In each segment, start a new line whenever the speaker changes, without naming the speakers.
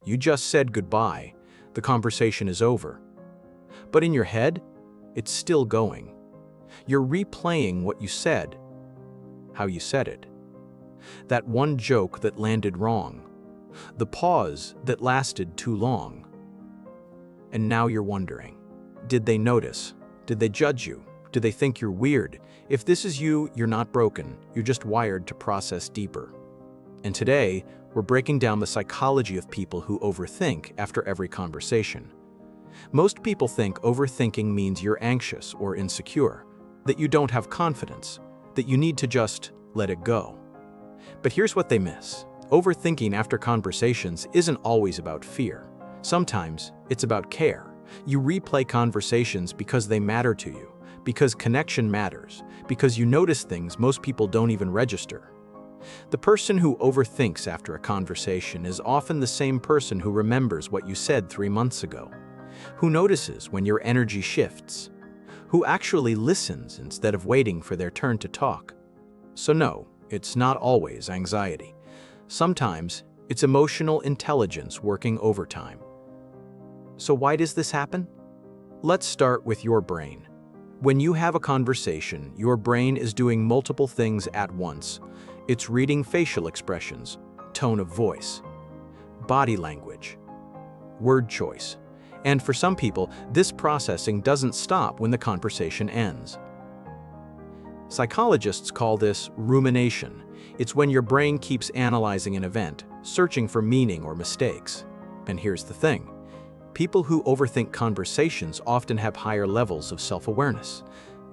You just said goodbye. The conversation is over. But in your head, it's still going. You're replaying what you said, how you said it. That one joke that landed wrong. The pause that lasted too long. And now you're wondering, did they notice? Did they judge you? Do they think you're weird? If this is you, you're not broken. You're just wired to process deeper. And today, we're breaking down the psychology of people who overthink after every conversation. Most people think overthinking means you're anxious or insecure, that you don't have confidence, that you need to just let it go. But here's what they miss. Overthinking after conversations isn't always about fear. Sometimes it's about care. You replay conversations because they matter to you, because connection matters, because you notice things most people don't even register. The person who overthinks after a conversation is often the same person who remembers what you said 3 months ago, who notices when your energy shifts, who actually listens instead of waiting for their turn to talk. So no, it's not always anxiety. Sometimes it's emotional intelligence working overtime. So why does this happen? Let's start with your brain. When you have a conversation, your brain is doing multiple things at once. It's reading facial expressions, tone of voice, body language, word choice. And for some people, this processing doesn't stop when the conversation ends. Psychologists call this rumination. It's when your brain keeps analyzing an event, searching for meaning or mistakes. And here's the thing. People who overthink conversations often have higher levels of self-awareness.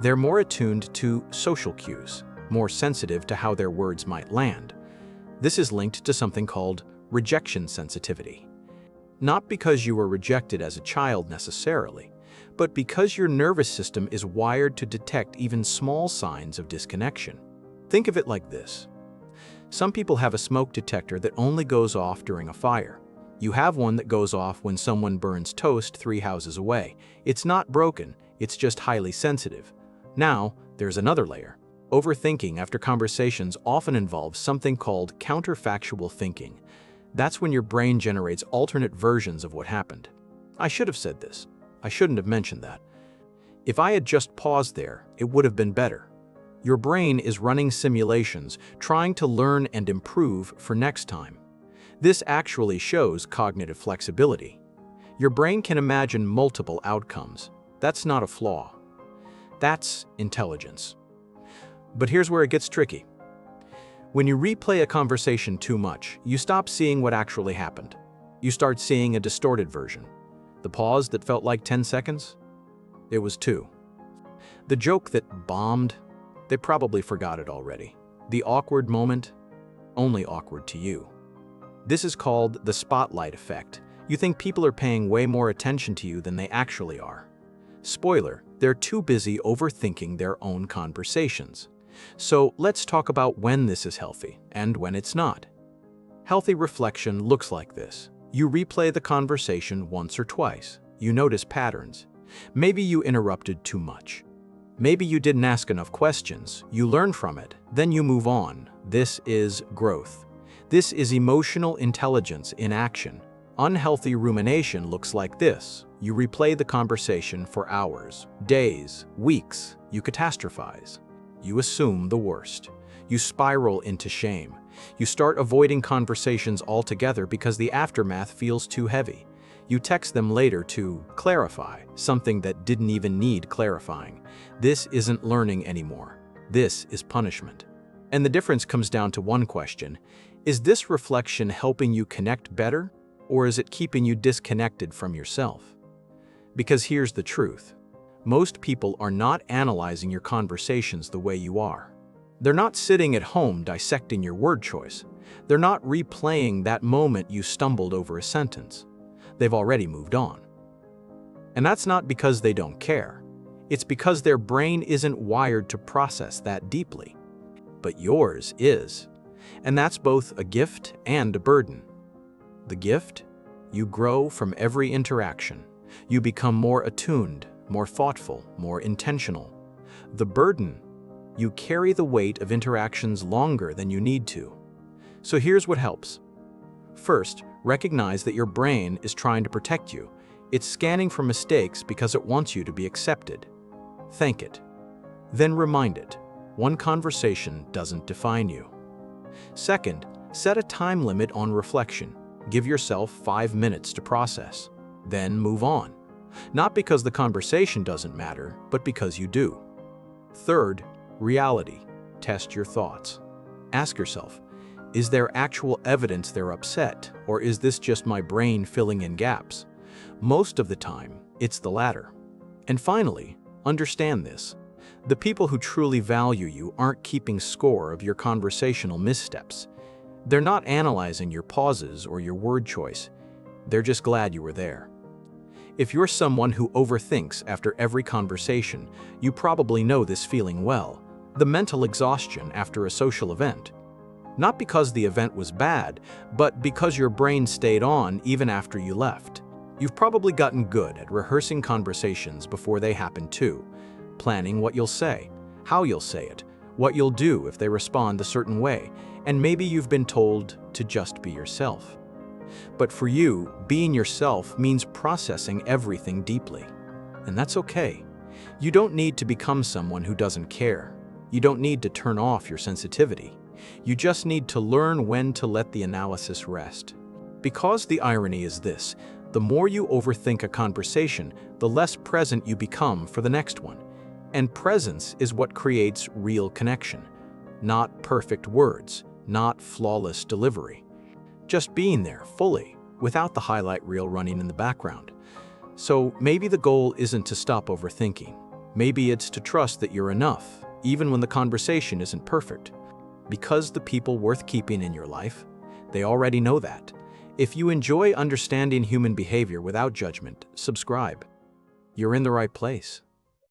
They're more attuned to social cues, more sensitive to how their words might land. This is linked to something called rejection sensitivity. Not because you were rejected as a child necessarily, but because your nervous system is wired to detect even small signs of disconnection. Think of it like this. Some people have a smoke detector that only goes off during a fire. You have one that goes off when someone burns toast 3 houses away. It's not broken, it's just highly sensitive. Now, there's another layer. Overthinking after conversations often involves something called counterfactual thinking. That's when your brain generates alternate versions of what happened. I should have said this. I shouldn't have mentioned that. If I had just paused there, it would have been better. Your brain is running simulations, trying to learn and improve for next time. This actually shows cognitive flexibility. Your brain can imagine multiple outcomes. That's not a flaw. That's intelligence. But here's where it gets tricky. When you replay a conversation too much, you stop seeing what actually happened. You start seeing a distorted version. The pause that felt like 10 seconds? It was 2. The joke that bombed? They probably forgot it already. The awkward moment? Only awkward to you. This is called the spotlight effect. You think people are paying way more attention to you than they actually are. Spoiler, they're too busy overthinking their own conversations. So let's talk about when this is healthy and when it's not. Healthy reflection looks like this. You replay the conversation once or twice. You notice patterns. Maybe you interrupted too much. Maybe you didn't ask enough questions. You learn from it, then you move on. This is growth. This is emotional intelligence in action. Unhealthy rumination looks like this. You replay the conversation for hours, days, weeks. You catastrophize. You assume the worst. You spiral into shame. You start avoiding conversations altogether because the aftermath feels too heavy. You text them later to clarify something that didn't even need clarifying. This isn't learning anymore. This is punishment. And the difference comes down to one question. Is this reflection helping you connect better, or is it keeping you disconnected from yourself? Because here's the truth. Most people are not analyzing your conversations the way you are. They're not sitting at home dissecting your word choice. They're not replaying that moment you stumbled over a sentence. They've already moved on. And that's not because they don't care. It's because their brain isn't wired to process that deeply. But yours is. And that's both a gift and a burden. The gift? You grow from every interaction. You become more attuned, more thoughtful, more intentional. The burden? You carry the weight of interactions longer than you need to. So here's what helps. First, recognize that your brain is trying to protect you. It's scanning for mistakes because it wants you to be accepted. Thank it. Then remind it, one conversation doesn't define you. Second, set a time limit on reflection. Give yourself 5 minutes to process. Then move on. Not because the conversation doesn't matter, but because you do. Third, reality. Test your thoughts. Ask yourself, is there actual evidence they're upset, or is this just my brain filling in gaps? Most of the time, it's the latter. And finally, understand this. The people who truly value you aren't keeping score of your conversational missteps. They're not analyzing your pauses or your word choice. They're just glad you were there. If you're someone who overthinks after every conversation, you probably know this feeling well, the mental exhaustion after a social event. Not because the event was bad, but because your brain stayed on even after you left. You've probably gotten good at rehearsing conversations before they happen too, planning what you'll say, how you'll say it, what you'll do if they respond a certain way, and maybe you've been told to just be yourself. But for you, being yourself means processing everything deeply. And that's okay. You don't need to become someone who doesn't care. You don't need to turn off your sensitivity. You just need to learn when to let the analysis rest. Because the irony is this, the more you overthink a conversation, the less present you become for the next one. And presence is what creates real connection. Not perfect words, not flawless delivery. Just being there fully, without the highlight reel running in the background. So maybe the goal isn't to stop overthinking. Maybe it's to trust that you're enough, even when the conversation isn't perfect. Because the people worth keeping in your life, they already know that. If you enjoy understanding human behavior without judgment, subscribe. You're in the right place.